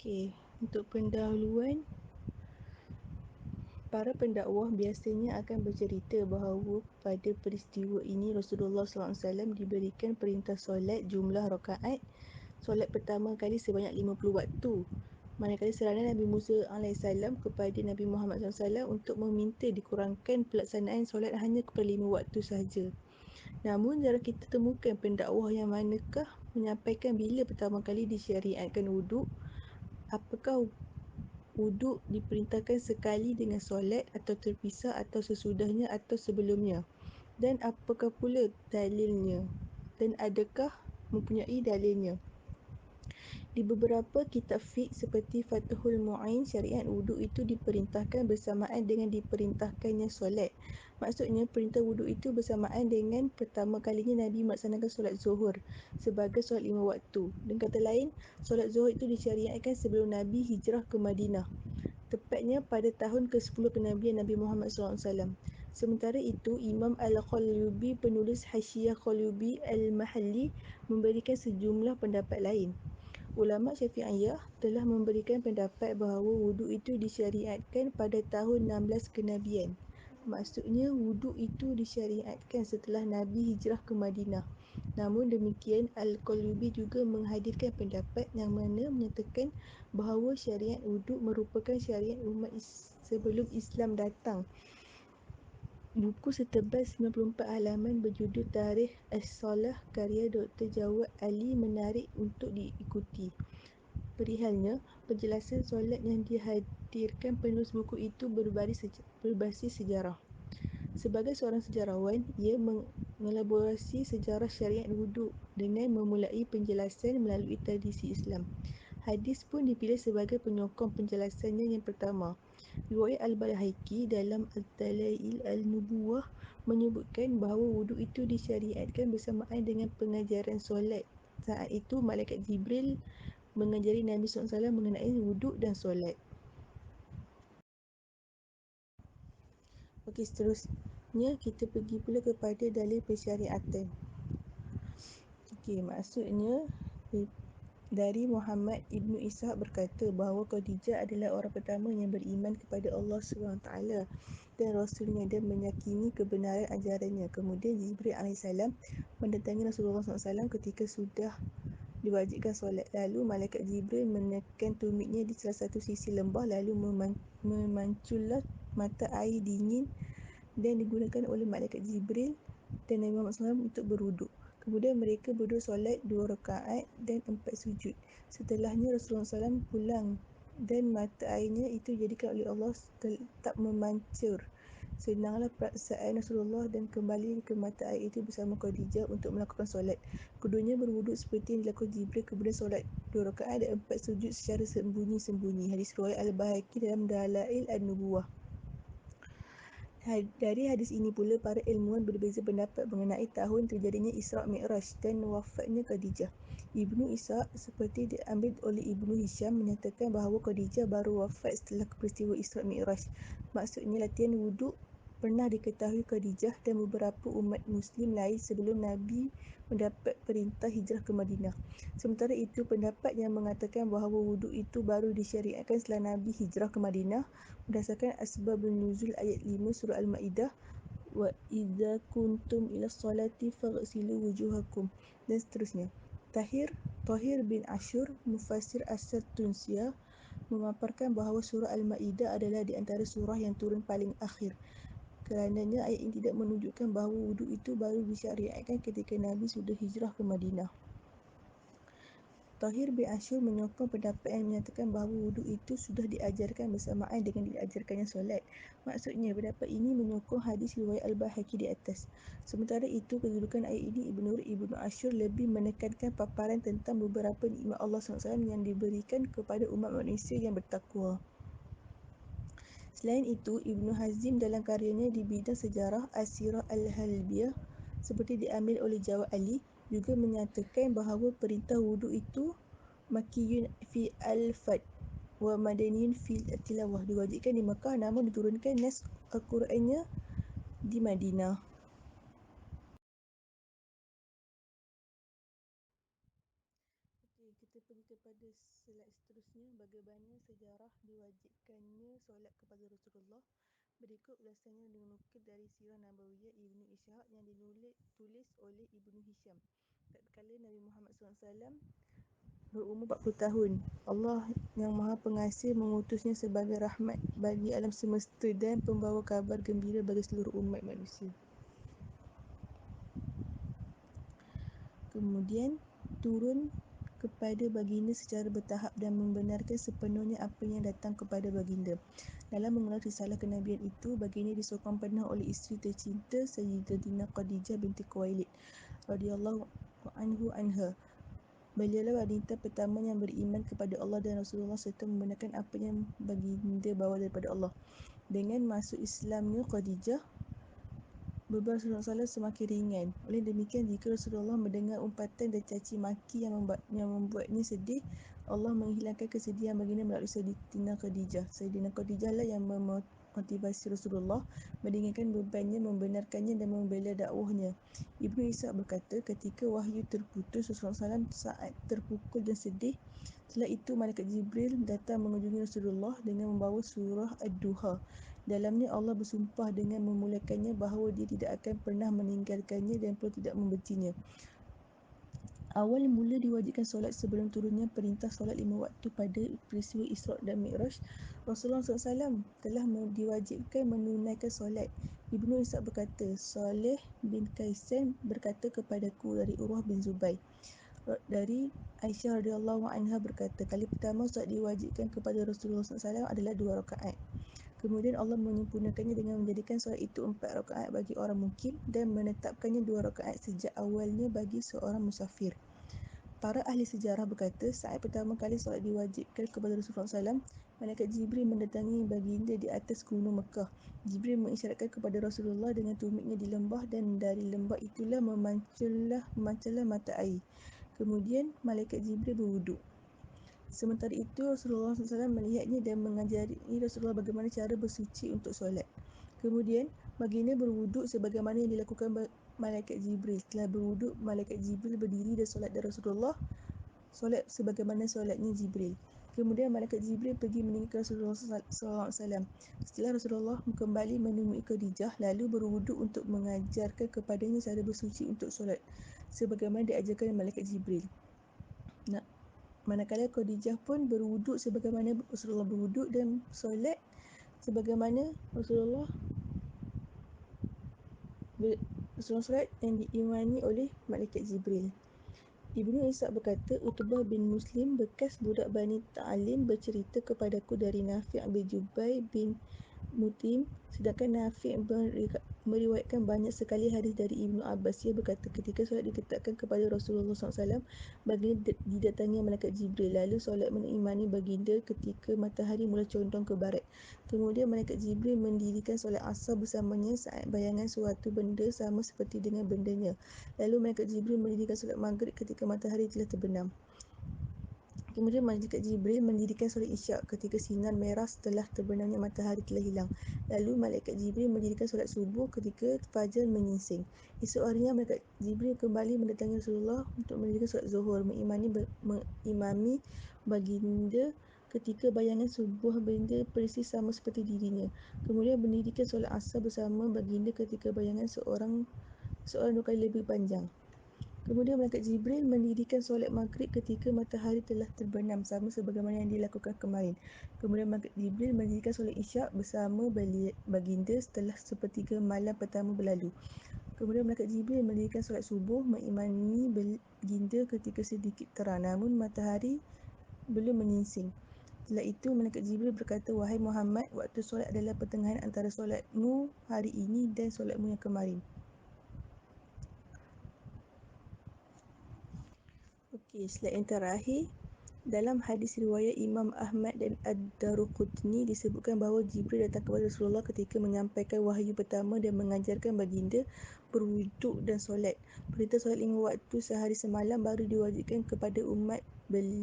Okey, untuk pendahuluan, para pendakwah biasanya akan bercerita bahawa pada peristiwa ini Rasulullah SAW diberikan perintah solat jumlah rakaat solat pertama kali sebanyak 50 waktu. Manakala seranan Nabi Musa AS kepada Nabi Muhammad SAW untuk meminta dikurangkan pelaksanaan solat hanya kepada 5 waktu sahaja. Namun jarang kita temukan pendakwah yang manakah menyampaikan bila pertama kali disyariatkan wuduk, apakah wuduk diperintahkan sekali dengan solat atau terpisah atau sesudahnya atau sebelumnya, dan apakah pula dalilnya dan adakah mempunyai dalilnya. Di beberapa kitab fiqh seperti Fathul Mu'in, syariat wuduk itu diperintahkan bersamaan dengan diperintahkannya solat. Maksudnya perintah wuduk itu bersamaan dengan pertama kalinya Nabi melaksanakan solat zuhur sebagai solat 5 waktu. Dengan kata lain, solat zuhur itu disyariatkan sebelum Nabi hijrah ke Madinah, tepatnya pada tahun ke-10 kenabian Nabi Muhammad SAW. Sementara itu, Imam Al-Qalyubi, penulis Hasyiah Qalyubi Al-Mahalli, memberikan sejumlah pendapat lain. Ulama Syafi'iyah telah memberikan pendapat bahawa wuduk itu disyariatkan pada tahun 16 kenabian. Maksudnya wuduk itu disyariatkan setelah Nabi hijrah ke Madinah. Namun demikian, Al-Qalyubi juga menghadirkan pendapat yang mana menyatakan bahawa syariat wuduk merupakan syariat umat sebelum Islam datang. Buku setebal 94 halaman berjudul Tarikh As-Salah karya Dr. Jawad Ali menarik untuk diikuti. Perihalnya, penjelasan solat yang dihadirkan penulis buku itu berbasis sejarah. Sebagai seorang sejarawan, ia mengelaborasi sejarah syariat wuduk dengan memulai penjelasan melalui tradisi Islam. Hadis pun dipilih sebagai penyokong penjelasannya yang pertama. Riwayat Al-Baihaqi dalam Al-Dalail Al-Nubuwah menyebutkan bahawa wuduk itu disyariatkan bersamaan dengan pengajaran solat. Saat itu, Malaikat Jibril mengajari Nabi SAW mengenai wuduk dan solat. Okey, seterusnya kita pergi pula kepada dalil persyariatan. Okey, maksudnya dari Muhammad Ibnu Ishaq berkata bahawa Khadijah adalah orang pertama yang beriman kepada Allah SWT dan Rasulnya dan meyakini kebenaran ajarannya. Kemudian Jibril AS mendatangi Rasulullah SAW ketika sudah diwajibkan solat. Lalu Malaikat Jibril menekan tumitnya di salah satu sisi lembah lalu memancullah mata air dingin dan digunakan oleh Malaikat Jibril dan Nabi Muhammad SAW untuk berwuduk. Kemudian mereka berdua solat 2 rakaat dan 4 sujud. Setelahnya Rasulullah SAW pulang dan mata airnya itu dijadikan oleh Allah tetap memancur. Senanglah perasaan Rasulullah dan kembali ke mata air itu bersama Khadijah untuk melakukan solat. Keduanya berwuduk seperti yang dilakukan Jibril, kemudian solat 2 rakaat dan 4 sujud secara sembunyi-sembunyi. Hadis riwayat Al-Baihaqi dalam Dalail An-Nubuwah. Dari hadis ini pula para ilmuwan berbeza pendapat mengenai tahun terjadinya Isra' Mi'raj dan wafatnya Khadijah. Ibnu Ishaq seperti diambil oleh Ibnu Hisham menyatakan bahawa Khadijah baru wafat setelah peristiwa Isra' Mi'raj. Maksudnya latihan wuduk pernah diketahui Khadijah dan beberapa umat Muslim lain sebelum Nabi mendapat perintah hijrah ke Madinah. Sementara itu, pendapat yang mengatakan bahawa wuduk itu baru disyariatkan setelah Nabi hijrah ke Madinah berdasarkan asbabun nuzul ayat 5 surah Al-Maidah, wa idza kuntum ila salati faghsilu wujuhakum, dan seterusnya. Tahir bin Ashur, mufassir Asar Tunsiyah, memaparkan bahawa surah Al-Maidah adalah di antara surah yang turun paling akhir. Kerananya ayat ini tidak menunjukkan bahawa wuduk itu baru disyariatkan ketika Nabi sudah hijrah ke Madinah. Tahir bin Ashur menyokong pendapat yang menyatakan bahawa wuduk itu sudah diajarkan bersamaan dengan diajarkannya solat. Maksudnya, pendapat ini menyokong hadis riwayat Al-Baihaqi di atas. Sementara itu, kedudukan ayat ini Ibnu Ashur lebih menekankan paparan tentang beberapa nikmat Allah SWT yang diberikan kepada umat manusia yang bertakwa. Selain itu, Ibnu Hazim dalam karyanya di bidang sejarah As-Sirah Al-Halbiyah seperti diambil oleh Jawad Ali juga menyatakan bahawa perintah wuduk itu Makkiyun fi al-Fat wa Madaniyun fi al-Tilawah, diwajibkan di Makkah namun diturunkan nas Al-Qurannya di Madinah. Okey, kita pergi kepada slide seterusnya. seterusnya, bagaimana sejarah diwajibkannya solat kepada Rasulullah. Berikut ulasannya dinukil dari Sirah Nabawiyah Ibnu Ishaq yang tulis oleh Ibnu Hisham. Tatkala Nabi Muhammad SAW berumur 40 tahun, Allah yang Maha Pengasih mengutusnya sebagai rahmat bagi alam semesta dan pembawa kabar gembira bagi seluruh umat manusia. Kemudian turun kepada baginda secara bertahap dan membenarkan sepenuhnya apa yang datang kepada baginda. Dalam mengulang risalah kenabian itu, baginda disokong penuh oleh isteri tercinta Sayyidatina Khadijah binti Khuwailid radhiyallahu anha. Beliaulah wanita pertama yang beriman kepada Allah dan Rasulullah serta membenarkan apa yang baginda bawa daripada Allah. Dengan masuk Islamnya Khadijah, beban Rasulullah SAW semakin ringan. Oleh demikian, jika Rasulullah mendengar umpatan dan caci maki yang membuatnya sedih, Allah menghilangkan kesedihan baginda melalui Sayyidatina Khadijah. Sayyidatina Khadijah lah yang memotivasi Rasulullah meringankan bebannya, membenarkannya dan membela dakwahnya. Ibnu Ishaq berkata, ketika wahyu terputus, Rasulullah SAW saat terpukul dan sedih. Setelah itu, Malaikat Jibril datang mengunjungi Rasulullah dengan membawa surah Ad-Duha. Dalamnya Allah bersumpah dengan memulakannya bahawa dia tidak akan pernah meninggalkannya dan pun tidak membencinya. Awal mula diwajibkan solat sebelum turunnya perintah solat 5 waktu pada peristiwa Isra' dan Mi'raj. Rasulullah SAW telah diwajibkan menunaikan solat. Ibnu Ishaq berkata, Saleh bin Kaisan berkata kepadaku dari Urwah bin Zubair. Dari Aisyah radhiyallahu anha berkata, kali pertama solat diwajibkan kepada Rasulullah SAW adalah 2 rakaat. Kemudian Allah menyempurnakannya dengan menjadikan solat itu 4 rakaat bagi orang mukim dan menetapkannya 2 rakaat sejak awalnya bagi seorang musafir. Para ahli sejarah berkata, saat pertama kali solat diwajibkan kepada Rasulullah SAW, Malaikat Jibril mendatangi baginda di atas gunung Mekah. Jibril mengisyaratkan kepada Rasulullah dengan tumiknya di lembah dan dari lembah itulah memancarlah mata air. Kemudian Malaikat Jibril berwuduk. Sementara itu Rasulullah SAW melihatnya dan mengajari Rasulullah bagaimana cara bersuci untuk solat. Kemudian baginda berwuduk sebagaimana yang dilakukan Malaikat Jibril. Setelah berwuduk, Malaikat Jibril berdiri dan solat dan Rasulullah solat sebagaimana solatnya Jibril. Kemudian Malaikat Jibril pergi meninggalkan Rasulullah SAW. Setelah Rasulullah kembali menemui Khadijah, lalu berwuduk untuk mengajarkan kepadanya cara bersuci untuk solat sebagaimana diajarkan Malaikat Jibril. Manakala Khadijah pun berwuduk sebagaimana Rasulullah berwuduk dan solat sebagaimana Rasulullah solat yang diimani oleh Malaikat Jibril. Ibnu Ishaq berkata, Utbah bin Muslim bekas budak Bani Ta'alim bercerita kepadaku dari Nafi' bin Jubair bin Mut'im, sedangkan Nafi' meriwayatkan banyak sekali hadis dari Ibnu Abbas. Ia berkata, ketika solat diletakkan kepada Rasulullah SAW, baginda didatangi Malaikat Jibril. Lalu solat mengimani baginda ketika matahari mula condong ke barat. Kemudian Malaikat Jibril mendirikan solat asar bersamanya saat bayangan suatu benda sama seperti dengan bendanya. Lalu Malaikat Jibril mendirikan solat maghrib ketika matahari telah terbenam. Kemudian Malaikat Jibril mendirikan solat isyak ketika sinar merah setelah terbenamnya matahari telah hilang. Lalu Malaikat Jibril mendirikan solat subuh ketika fajar menyingsing. Esok harinya Malaikat Jibril kembali mendatangi Rasulullah untuk mendirikan solat zuhur, mengimami baginda ketika bayangan sebuah benda persis sama seperti dirinya. Kemudian mendirikan solat asar bersama baginda ketika bayangan seorang 2 kali lebih panjang. Kemudian Malaikat Jibril mendirikan solat maghrib ketika matahari telah terbenam sama sebagaimana yang dilakukan kemarin. Kemudian Malaikat Jibril mendirikan solat isyak bersama baginda setelah sepertiga malam pertama berlalu. Kemudian Malaikat Jibril mendirikan solat subuh mengimani baginda ketika sedikit terang namun matahari belum menyingsing. Setelah itu Malaikat Jibril berkata, wahai Muhammad, waktu solat adalah pertengahan antara solatmu hari ini dan solatmu yang kemarin. Okey, slide yang terakhir. Dalam hadis riwayat Imam Ahmad dan Ad-Daruqutni disebutkan bahawa Jibril datang kepada Rasulullah ketika menyampaikan wahyu pertama dan mengajarkan baginda berwuduk dan solat. Perintah solat 5 waktu sehari semalam baru diwajibkan kepada umat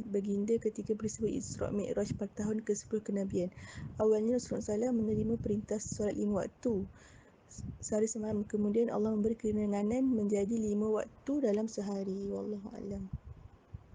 baginda ketika peristiwa Isra' Mi'raj pada tahun ke-10 kenabian. Awalnya Rasulullah SAW menerima perintah solat 5 waktu sehari semalam, kemudian Allah memberi keringanan menjadi 5 waktu dalam sehari. Wallahu a'lam.